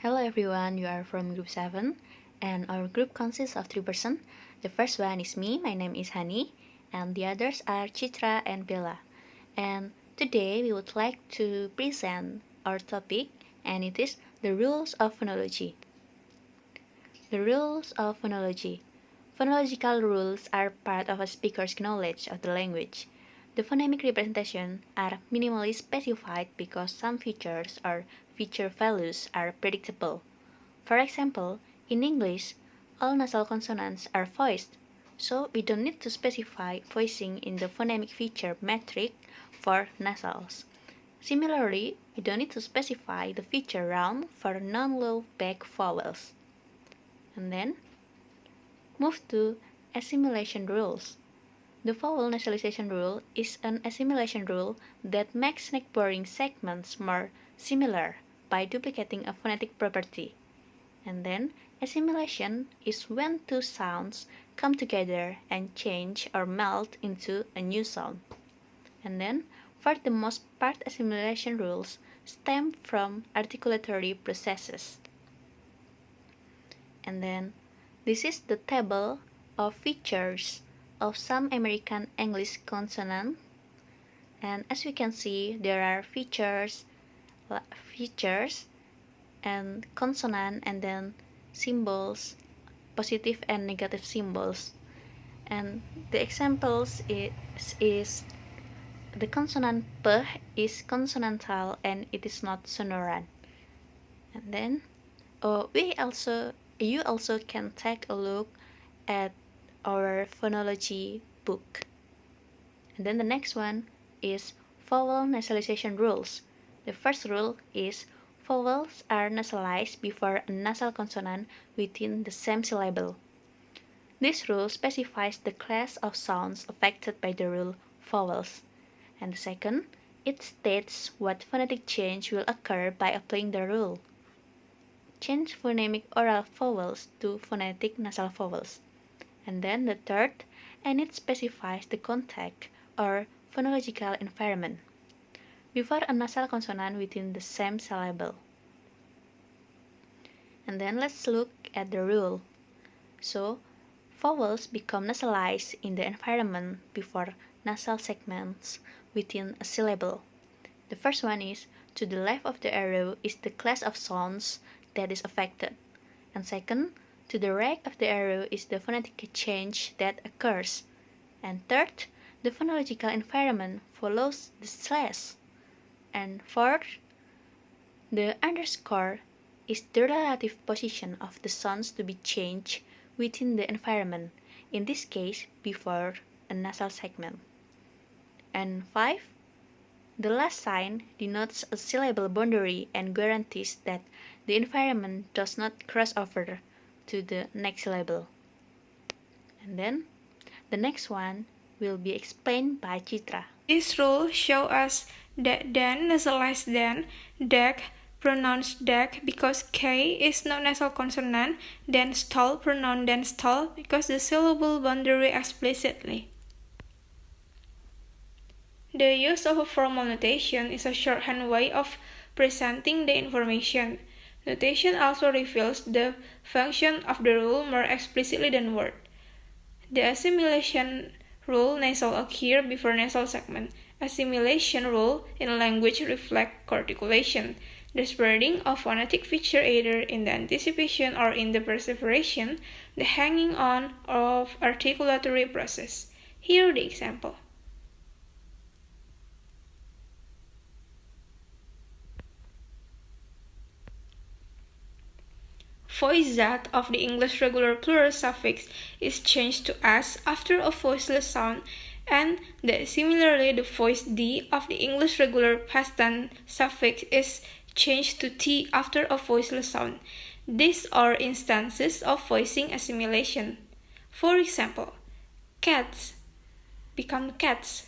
Hello everyone, you are from group 7 and our group consists of 3 persons. The first one is me, my name is Hani, and the others are Citra and Bella. And today we would like to present our topic, and it is the rules of phonology. The rules of phonology. Phonological rules are part of a speaker's knowledge of the language. The phonemic representations are minimally specified because some features or feature values are predictable. For example, in English, all nasal consonants are voiced, so we don't need to specify voicing in the phonemic feature metric for nasals. Similarly, we don't need to specify the feature round for non-low back vowels. And then, move to assimilation rules. The vowel nasalization rule is an assimilation rule that makes neck-boring segments more similar by duplicating a phonetic property. And then, assimilation is when two sounds come together and change or melt into a new sound. And then, for the most part, assimilation rules stem from articulatory processes. And then, this is the table of features of some American English consonants. And as we can see, there are features and consonant, and then symbols, positive and negative symbols. And the examples is the consonant p is consonantal and it is not sonorant. And then you also can take a look at our phonology book. And then the next one is vowel nasalization rules. The first rule is vowels are nasalized before a nasal consonant within the same syllable. This rule specifies the class of sounds affected by the rule vowels. And the second, it states what phonetic change will occur by applying the rule. Change phonemic oral vowels to phonetic nasal vowels. And then the third, and it specifies the context or phonological environment before a nasal consonant within the same syllable. And then let's look at the rule. So, vowels become nasalized in the environment before nasal segments within a syllable. The first one is, to the left of the arrow is the class of sounds that is affected. And second, to the right of the arrow is the phonetic change that occurs. And third, the phonological environment follows the slash. And fourth, the underscore is the relative position of the sounds to be changed within the environment, in this case before a nasal segment. And 5. The last sign denotes a syllable boundary and guarantees that the environment does not cross over to the next syllable. And then, the next one will be explained by Citra. This rule shows us that dan nasalized dan, dag pronounced dag because k is no nasal consonant, then stall pronounced dan stall because the syllable boundary explicitly. The use of a formal notation is a shorthand way of presenting the information. Notation also reveals the function of the rule more explicitly than word. The assimilation rule nasal occur before nasal segment. Assimilation rule in language reflect articulation, the spreading of phonetic feature either in the anticipation or in the perseveration, the hanging on of articulatory process. Here the example. Voice Z of the English regular plural suffix is changed to S after a voiceless sound, and similarly the voice D of the English regular past tense suffix is changed to T after a voiceless sound. These are instances of voicing assimilation. For example, cats become cats.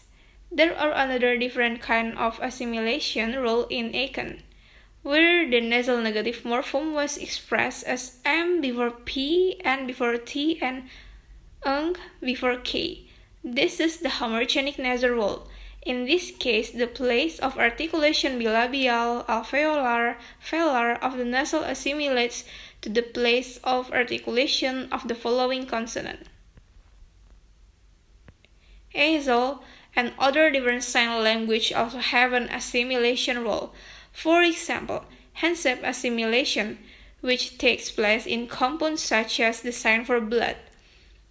There are another different kind of assimilation rule in Aachen, where the nasal negative morpheme was expressed as M before P, N before T, and ng before K. This is the homogeneous nasal rule. In this case, the place of articulation bilabial, alveolar, velar of the nasal assimilates to the place of articulation of the following consonant. Nasal and other different sign language also have an assimilation role. For example, handshake assimilation, which takes place in compounds such as the sign for blood.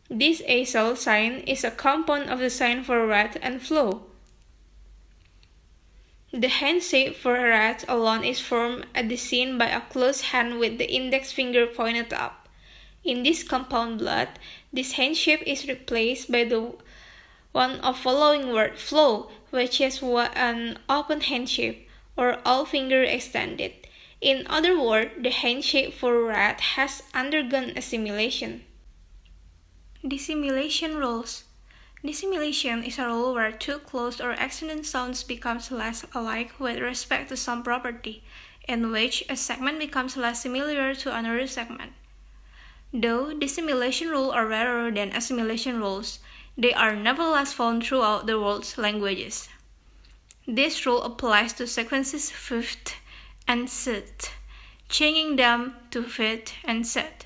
This nasal sign is a compound of the sign for rat and flow. The handshake for a rat alone is formed at the scene by a closed hand with the index finger pointed up. In this compound blood, this handshake is replaced by the one of following word flow, which is an open handshake or all finger extended. In other words, the handshake for rat has undergone assimilation. Dissimilation rules. Dissimilation is a rule where two close or extended sounds become less alike with respect to some property, in which a segment becomes less similar to another segment. Though dissimilation rules are rarer than assimilation rules, they are nevertheless found throughout the world's languages. This rule applies to sequences fifth and sixth, changing them to fifth and sixth.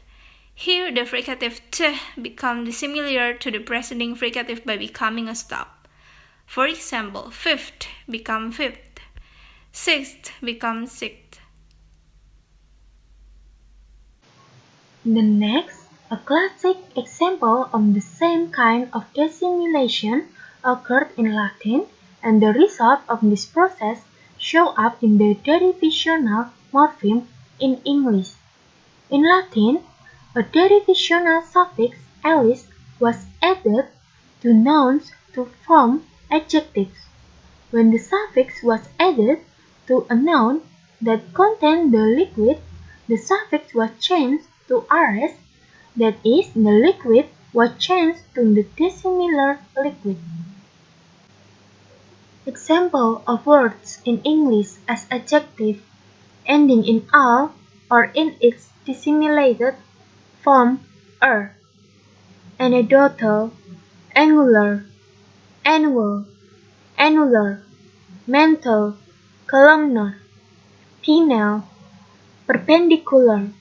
Here, the fricative t becomes dissimilar to the preceding fricative by becoming a stop. For example, fifth becomes fifth, sixth becomes sixth. The next, a classic example of the same kind of dissimilation occurred in Latin, and the result of this process show up in the derivational morpheme in English. In Latin, a derivational suffix "-alis" was added to nouns to form adjectives. When the suffix was added to a noun that contained the liquid, the suffix was changed to "-res", that is, the liquid was changed to the dissimilar liquid. Example of words in English as adjective ending in "al" or in its dissimilated form "er", anecdotal, angular, annual, annular, mental, columnar, penal, perpendicular,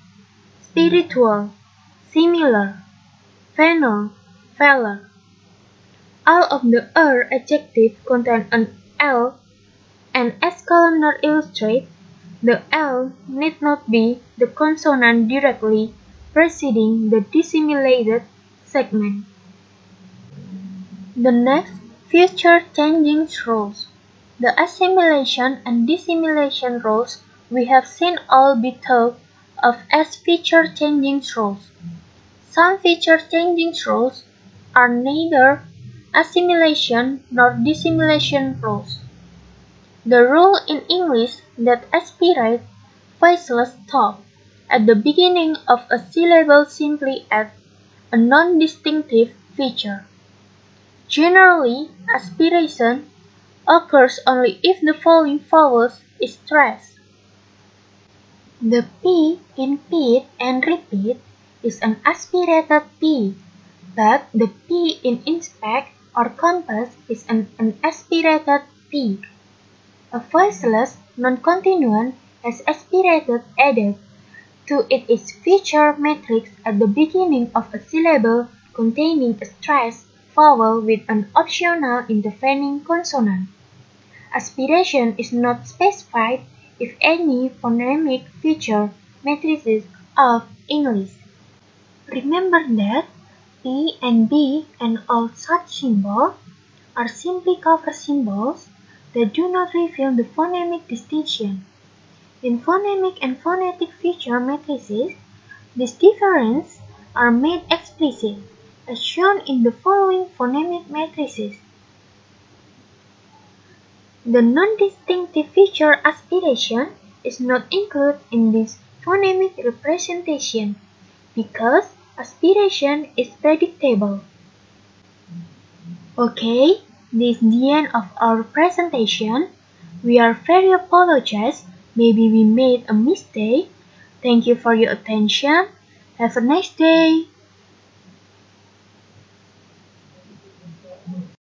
spiritual, similar, venal, velar. All of the "er" adjectives contain an "l", and as columnar illustrates, the "l" need not be the consonant directly preceding the dissimilated segment. The next, feature-changing rules. The assimilation and dissimilation rules we have seen all be thought of as feature-changing rules. Some feature-changing rules are neither assimilation nor dissimilation rules. The rule in English that aspirate voiceless stop at the beginning of a syllable simply adds a non-distinctive feature. Generally, aspiration occurs only if the following vowels is stressed. The P in pit and repeat is an aspirated P, but the P in inspect or compass is an unaspirated P. A voiceless non-continuant has aspirated added to its feature matrix at the beginning of a syllable containing a stressed vowel with an optional intervening consonant. Aspiration is not specified if any phonemic feature matrices of English. Remember that P and B and all such symbols are simply cover symbols that do not reveal the phonemic distinction. In phonemic and phonetic feature matrices, these differences are made explicit, as shown in the following phonemic matrices. The non-distinctive feature aspiration is not included in this phonemic representation because aspiration is predictable. Okay, this is the end of our presentation. We are very apologize. Maybe we made a mistake. Thank you for your attention. Have a nice day.